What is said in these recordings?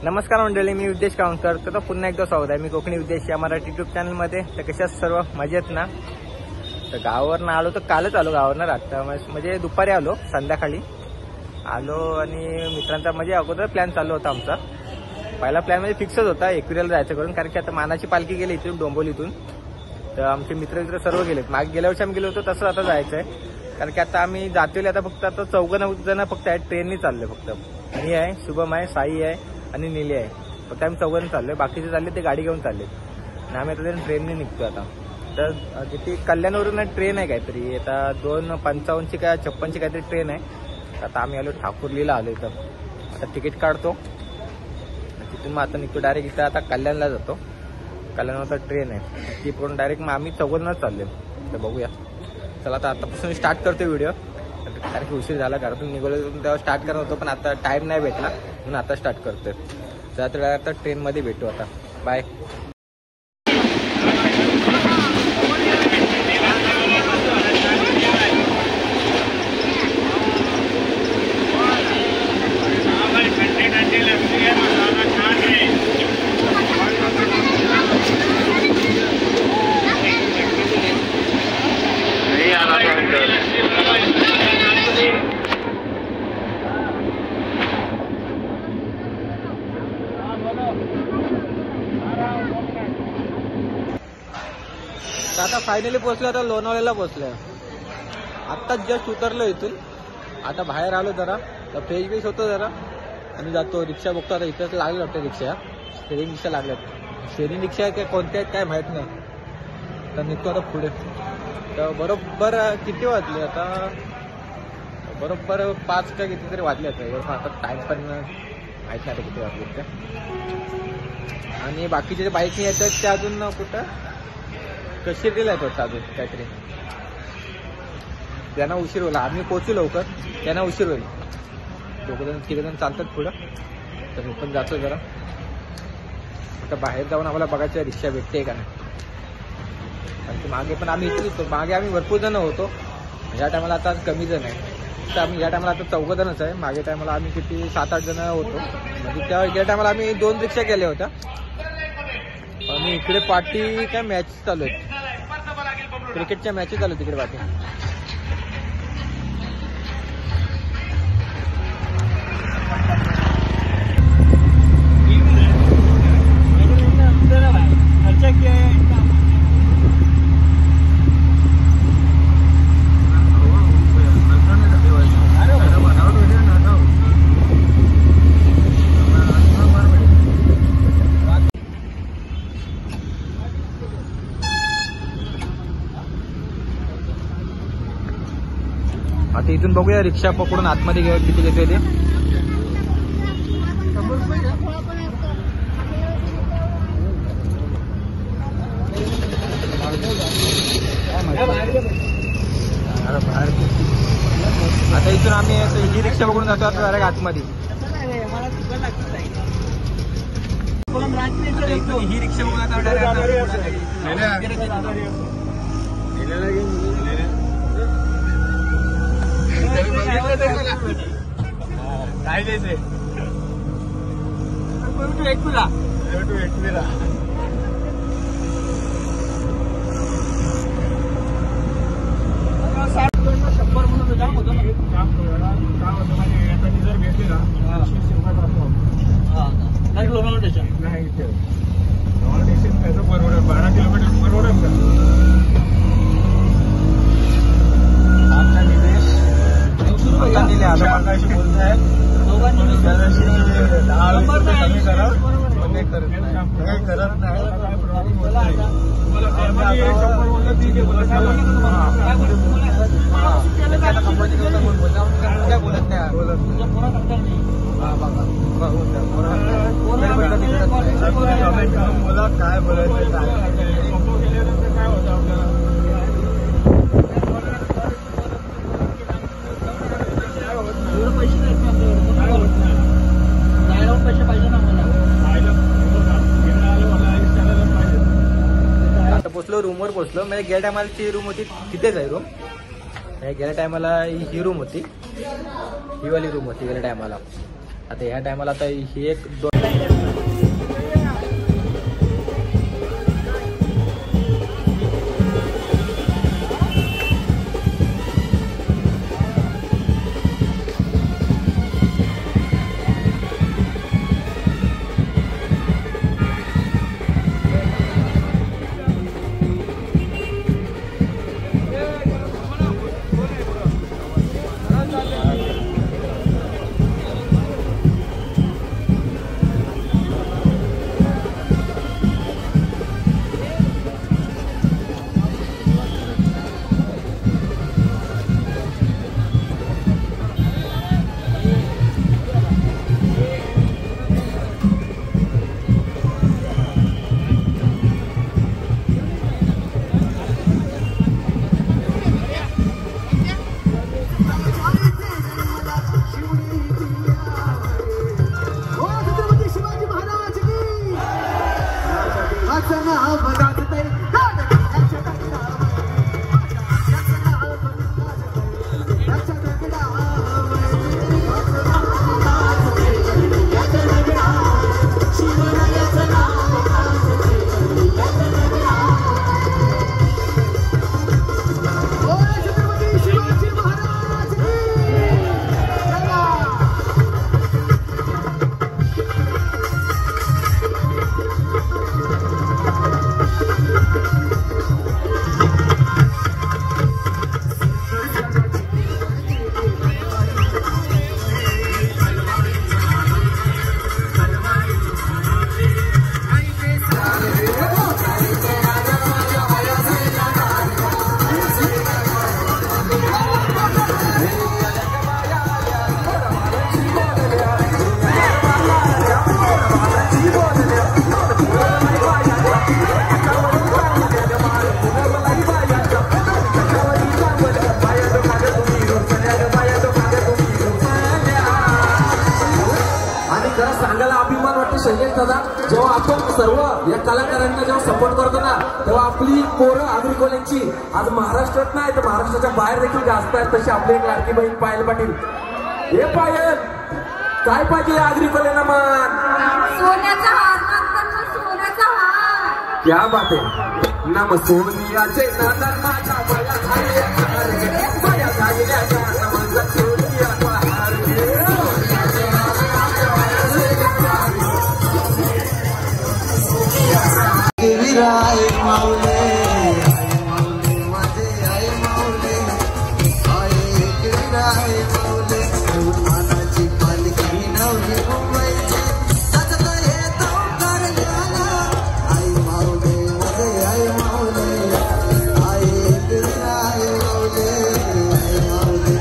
नमस्कार मंडळी, मी उद्देश कावणकर. तर पुन्हा एकदा स्वागत आहे. मी कोकणी उद्देश या मराठी युट्यूब चॅनलमध्ये. तर कशा सर्व मजेत ना? तर गावावरनं आलो, तर कालच आलो गावावरनं. रात्र म्हणजे दुपारी आलो, संध्याकाळी आलो. आणि मित्रांचा म्हणजे अगोदर प्लॅन चालू होता आमचा. पहिला प्लॅन म्हणजे फिक्सच होता एकविराला जायचं करून, कारण की आता मानाची पालखी गेली इथून डोंबोलीतून. तर आमचे मित्र सर्व गेलेत. मागे गेल्या वर्षी आम्ही गेलो होतो तसं आता जायचं आहे. कारण की आता आम्ही जातोय आता फक्त आता 4 जण फक्त आहेत. ट्रेननी चालले फक्त. मी आहे, शुभम आहे, साई आहे आणि नीली आहे. फक्त आम्ही 4 जण चाललोय. बाकीचे चालले ते गाडी घेऊन चाललेत आणि आम्ही आता ट्रेनने निघतो आता. तर तिथे कल्याणवरून ट्रेन आहे काहीतरी, आता 2:55 का 56 काहीतरी ट्रेन आहे. आता आम्ही आलो ठाकुर्लीला आलो इथं. आता तिकीट काढतो, तिथून मग आता निघतो डायरेक्ट इथं. आता कल्याणला जातो. कल्याणवर ट्रेन आहे ती पकडून डायरेक्ट मग आम्ही 4 जणच चालले. तर बघूया, चला आता आतापासून स्टार्ट करतो व्हिडिओ. कारण की उशीर झाला, घरातून निघालो तेव्हा स्टार्ट करत होतो, पण आता टाइम नाही भेटला म्हणून आता स्टार्ट करतोय. तर आता ट्रेनमध्ये भेटू आता. बाय. आता फायनली पोहोचलो. आता लोणावळ्याला पोहोचलोय. आत्ताच जस्ट उतरलो इथून. आता बाहेर आलो जरा, तर फ्रेश बेश होतो जरा आणि जातो. रिक्षा बघतो आता. इथं लागले वाटतं रिक्षा, शेअरिंग रिक्षा लागल्यात. शेअरिंग रिक्षा काय कोणत्या आहेत काय माहित नाही. तर निघतो आता पुढे. तर बरोबर किती वाजले आता? बरोबर 5 का किती तरी वाजले आता. आता टाइम पण माहित नाही किती वाजले ते. आणि बाकीचे जे बाईकने येतात ते अजून कुठं कशिर्डीला येतात अजून काहीतरी. त्यांना उशीर होईल. आम्ही पोहोचू लवकर, त्यांना उशीर होईल. 2-3 जण चालतात पुढं. तर मी पण जातो जरा. आता बाहेर जाऊन आम्हाला बघायचं रिक्षा भेटते का नाही. कारण की मागे पण आम्ही इथेच होतो. मागे आम्ही भरपूर जण होतो. या टायमाला आता कमी जण आहे. तर आम्ही या टायमाला आता 4 जणच आहे. मागे टायमाला आम्ही किती 7-8 जण होतो. म्हणजे त्या टायमाला आम्ही 2 रिक्षा केल्या होत्या. आणि इकडे पार्टी काय मॅच चालू आहेत, क्रिकेटच्या मॅचेस चालू आहेत तिकडे पार्टी. आता इथून बघूया रिक्षा पकडून आतमध्ये घेऊया किती घेतोय ते. आता इथून आम्ही ही रिक्षा पकडून जातो आता डायरेक्ट आतमध्ये. ही रिक्षा बघून आता काय द्यायचंय एकविरा 100 म्हणून जाम होतो ना. काम होतं माझ्या जर भेटली ना ठेव. नॉन एसी त्याचं परवडेल, 12 किलोमीटर परवडेल का? आता निलेश आता दिले आता मागाशी बोलत आहेत दोघांनी 10 कमी करा पण नाही करत नाही करत नाही. बोला काय बोलायचं काय होतं आपल्याला. पैसे पाहिजे ना मला. आता पोचलो, रूमवर पोचलो. म्हणजे गेल्या टायमालाची रूम होती तिथेच आहे रूम. गेल्या टायमाला ही रूम होती, ही वाली रूम होती गेल्या टायमाला. आता ह्या टायमाला आता ही एक दोन जेव्हा आपण सर्व या कलाकारांना जेव्हा सपोर्ट करतो ना तेव्हा आपली पोरं आगरी कॉलेजची आज महाराष्ट्रात नाही तर महाराष्ट्राच्या बाहेर देखील जास्त आहेत. तशी आपली एक लाडकी बहीण पायल पाटील. हे पायल काय पाहिजे आगरी कॉलेजला मान? सोन्याचा हार, सोन्याचा हार. क्या बात आहे. नम सोनियाचे नादान माझ्या बया झालेल्या आई माऊले आई माऊले माझे आई माऊले आई आई माऊले मानाची पालखी नवली मुंबईची सतत येतो करण्याला आई माऊले माझे आई माऊले आई आई माऊले आई माऊले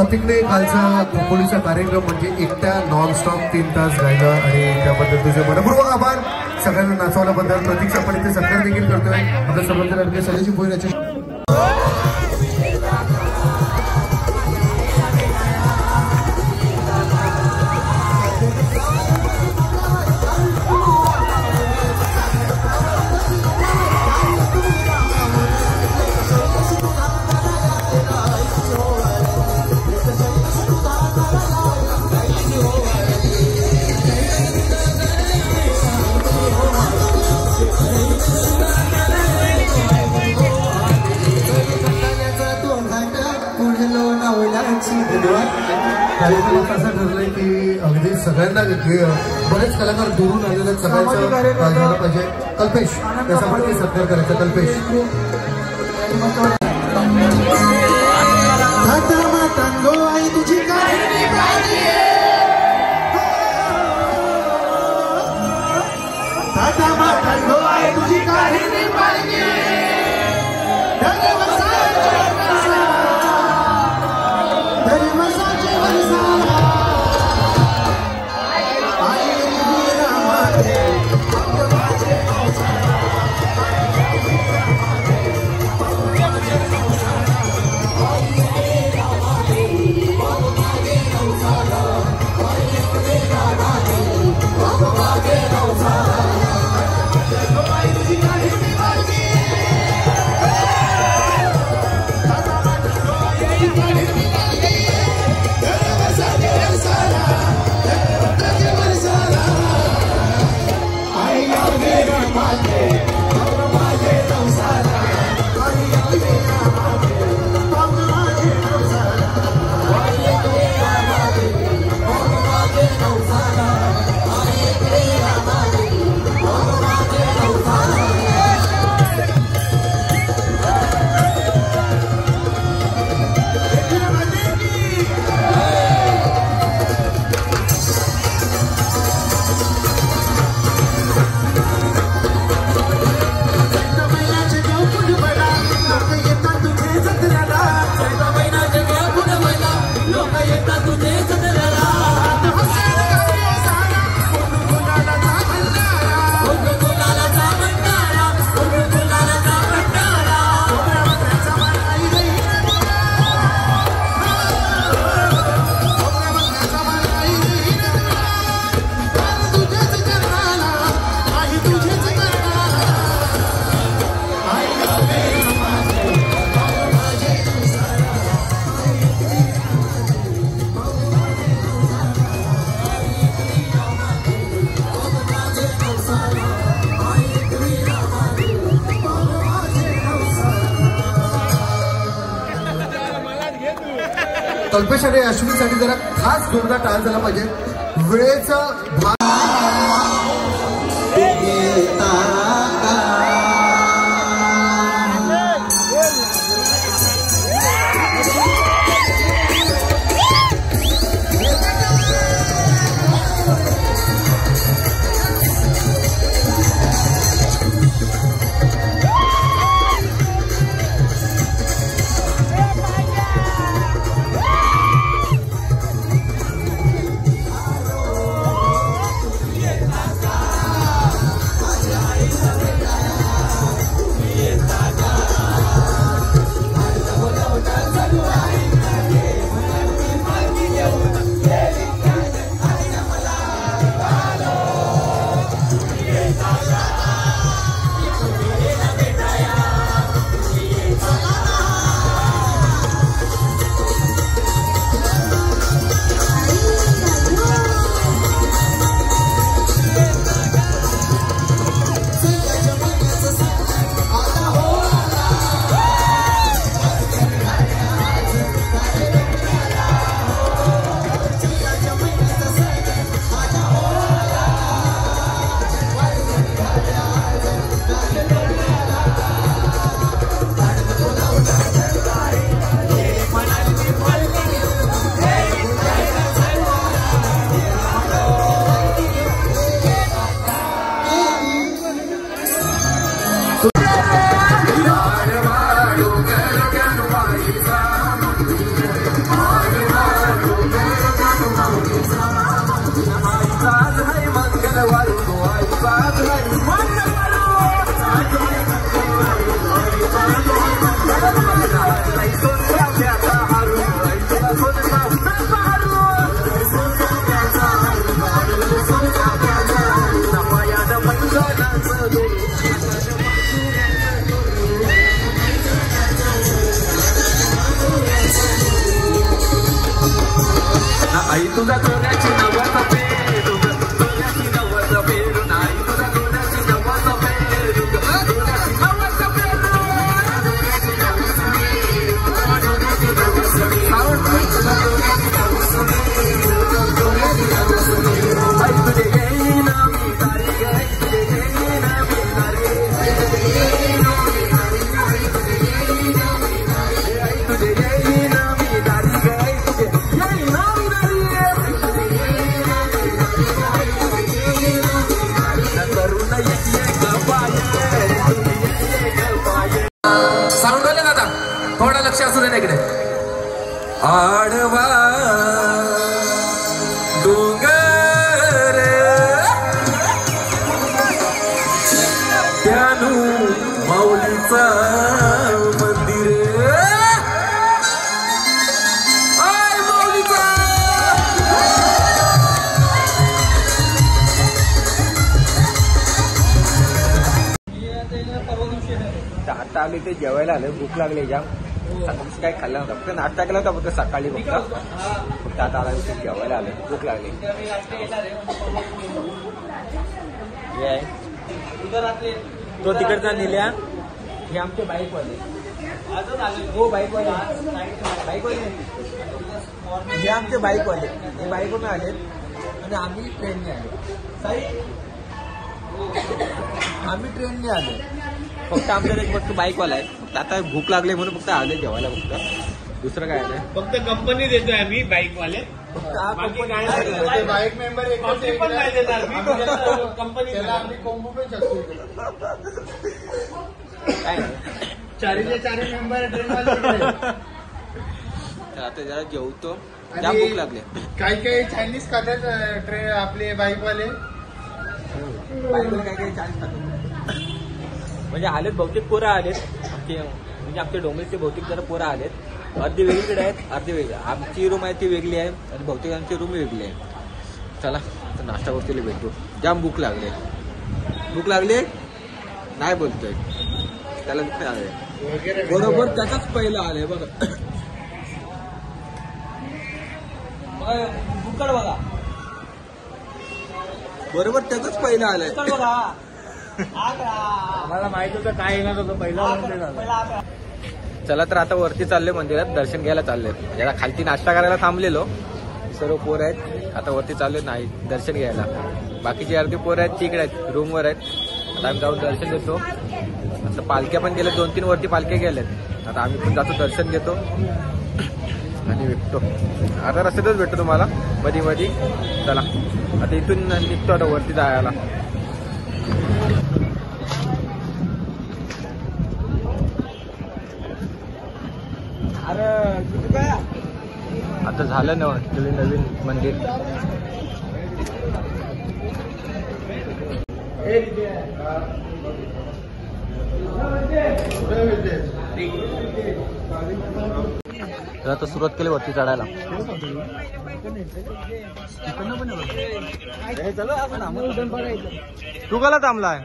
प्रतीकने कालचा खोपोलीचा कार्यक्रम म्हणजे एकट्या नॉनस्टॉप 3 तास गायला आणि त्याबद्दल तुझे मनपूर्वक आभार. सगळ्यांना नाचवल्याबद्दल प्रतीकचा पण इथे सत्कार देखील करतोय. आपल्या सर्वांच्या सगळ्याची भोईर याची कार्यक्रमात असं ठरलंय की अगदी सगळ्यांना बरेच कलाकार दुरून आलेले सगळ्यांचं झालं पाहिजे. कल्पेश त्याचा पण सत्कार करायचा. कल्पेश आई तुझी कल्पेश आणि अश्विनीसाठी जरा खास जोरदार टाळ झाला पाहिजे. वेळेचं आई तुझा सोन्याची नवस पेरू सोन्याची नवस पेरू आई तुझा सोन्याची नवस पेरू सोन्याची नवस पेरू आई तुझे येईन मी तारी गई तुझे येईन मी तारी आई तुझे येईन मी तारी गई तुझे येईन साऊंड वाले दादा थोडा लक्ष असू दे ना इकडे आडवा डोंगर त्यानु माऊलीचा मंदिर आय माऊलीचा आता आम्ही ते जेवायला आलो भूक लागली जाम सकाळी काय खाल्लं नव्हतं फक्त नाश्ता केला होता फक्त सकाळी फक्त आता आला जेवायला आलो भूक लागली तो तिकडचा नेल्या हे आमचे बाईकवाले हो बाईकवाले हे आमचे बाईकवाले हे बाईकवरून आले आणि आम्ही ट्रेनने आलो आम्ही ट्रेनने आलो फक्त आमच्याकडे एक फक्त बाईकवाला आहे फक्त आता भूक लागली म्हणून फक्त आले जेवायला फक्त दुसरं काय नाही फक्त कंपनी देतोय आम्ही बाईकवाले फक्त हा कंपनी बाईक मेंबर कंपनी आम्ही कोंबू पण शकतो काय नाही चारीचे चारी मेंबर तर आता जरा जेवतो त्या भूक लागली काही काही चायनीज खातात ट्रेन आपले बाईकवाले बाईकवाले काय काही चार्ज खातो म्हणजे आलेत बहुतेक पोरं आलेत आमचे म्हणजे आमच्या डोंगरीचे बहुतेक जरा पोरं आलेत अर्धी वेगळीकडे आहेत अर्धी वेगळी आमची रूम आहे ती वेगळी आहे आणि बहुतेकांची रूम वेगळी आहे चला तर नाश्ता वरतीला भेटू जाम भूक लागली नाही बोलतोय त्याला भूक नाही आले बरोबर त्याचाच पहिला आले बघा बघा बरोबर त्याचाच पहिला आलाय आम्हाला माहित होतं काय येणार होतं पहिला चला तर आता वरती चालले मंदिरात दर्शन घ्यायला चालले जरा खालती नाश्ता करायला थांबलेलो सर्व पोर आहेत आता वरती चालले नाही दर्शन घ्यायला बाकीचे अर्धी पोर आहेत तिकडे आहेत रूमवर आहेत आता आम्ही जाऊन दर्शन देतो आता पालख्या पण गेल्या 2-3 वरती पालख्या गेल्यात आता आम्ही पण जातो दर्शन घेतो आणि भेटतो आता रस्त्यातच भेटतो तुम्हाला मध्ये चला आता इथून निघतो आता वरती जायला आता झालं ना नवीन मंदिर तर आता सुरुवात केली वरती चढायला तू कला थांबलाय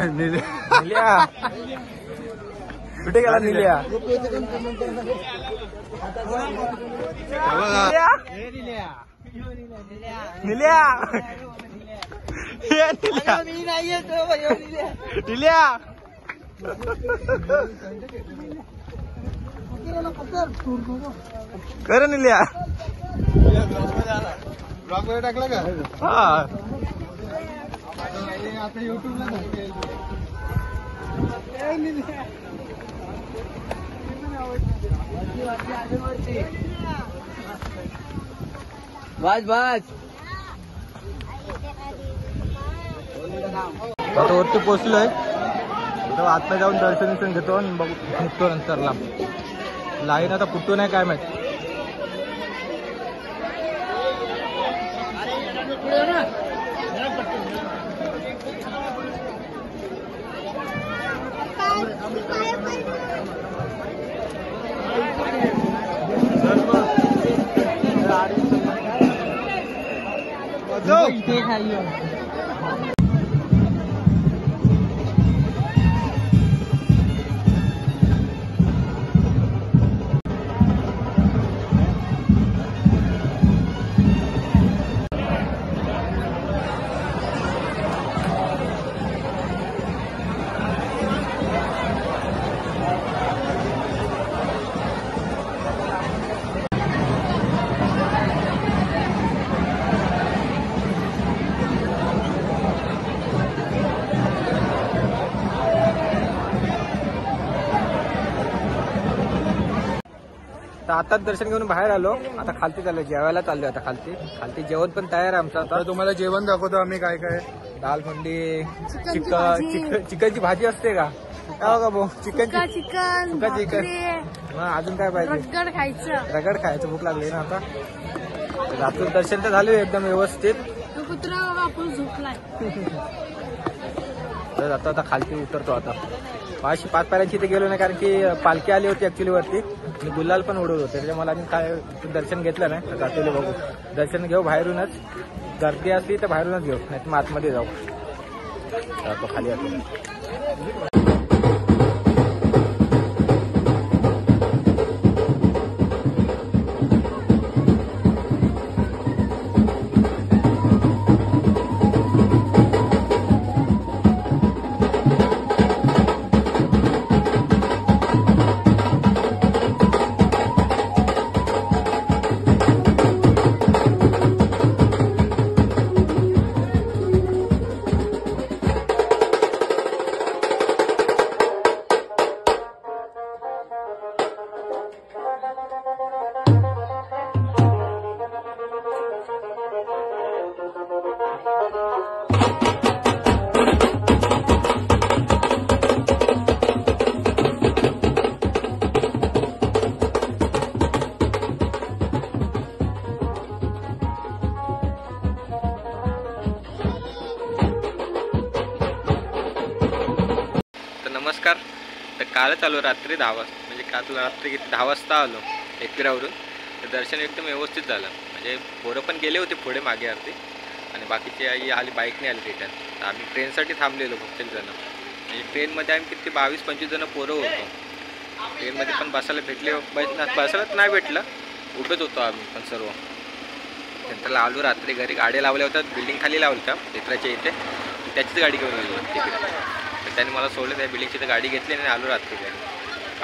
निल्या कुठे गेला निल्या निल्या निल्या कर निल्या ब्लॉग वर टाकला का हा आता युट्यूबला बस बस आता वरती पोहोचलोय. तर आता जाऊन दर्शन घेतो आणि बघू निघतो नंतरला. लाईन आता कुठून आहे काय माहिती. तर आताच दर्शन घेऊन बाहेर आलो. आता खालती चाललो, जेवायला चाललो. आता खालती जेवण पण तयार आहे आमचं. आता तुम्हाला जेवण दाखवतो आम्ही काय काय. दाल मंडी, चिकनची भाजी असते का? काय का भाऊ? चिकनची चिकन. अजून काय पाहिजे? रगड खायचं. भूक लागली ना आता. रात्री दर्शन तर झाले एकदम व्यवस्थित. तर आता खालती उतरतो. आता 505 पायऱ्यांची इथे गेलो नाही कारण की पालखी आली होती ऍक्च्युली वरती आणि गुलाल पण उडवत होते. त्याच्यामुळे मला काय दर्शन घेतलं नाही. तर जातो बघू. दर्शन घेऊ बाहेरूनच. गर्दी असली तर बाहेरूनच घेऊ, नाही तर मग आतमध्ये जाऊ. जातो खाली आता. नमस्कार. तर कालच आलो रात्री 10 वाजता, म्हणजे काल रात्री 10 वाजता आलो एकविरावरून. तर दर्शन एकदम व्यवस्थित झालं. म्हणजे पोरं पण गेले होते पुढे मागे अर्धी आणि बाकीची आई आली बाईकने आली रिटर्न. तर आम्ही ट्रेनसाठी थांबलेलो बहुतेक जण. म्हणजे ट्रेनमध्ये आम्ही किती 22-25 जण पोरं होतो. ट्रेनमध्ये पण बसायला भेटले, बसायलाच नाही भेटलं, उभेच होतो आम्ही पण सर्व. नंतर आलो रात्री घरी. गाड्या लावल्या होत्या, बिल्डिंग खाली लावल्या होत्या मित्राच्या इथे. त्याचीच गाडी घेऊन गेलो तिकडे. तर त्याने मला सोडलं त्या बिल्डिंगची. तर गाडी घेतली आणि आलो रात्री घरी.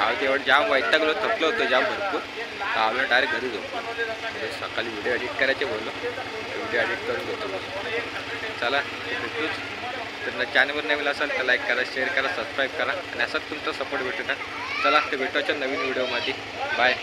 आलो तेवढं जाम वैतागलो, थकलो होतो जाम भरपूर. तर आलो डायरेक्ट घरी जाऊ. म्हणजे सकाळी व्हिडिओ एडिट करायचे बोललो, व्हिडिओ एडिट करून घेतो. चला भेटूच. तर चॅनलवर नवीन असाल तर लाईक करा, शेअर करा, सबस्क्राईब करा आणि असाच तुमचा सपोर्ट भेटू द्या. चला ते भेटूच्या नवीन व्हिडिओमध्ये. बाय.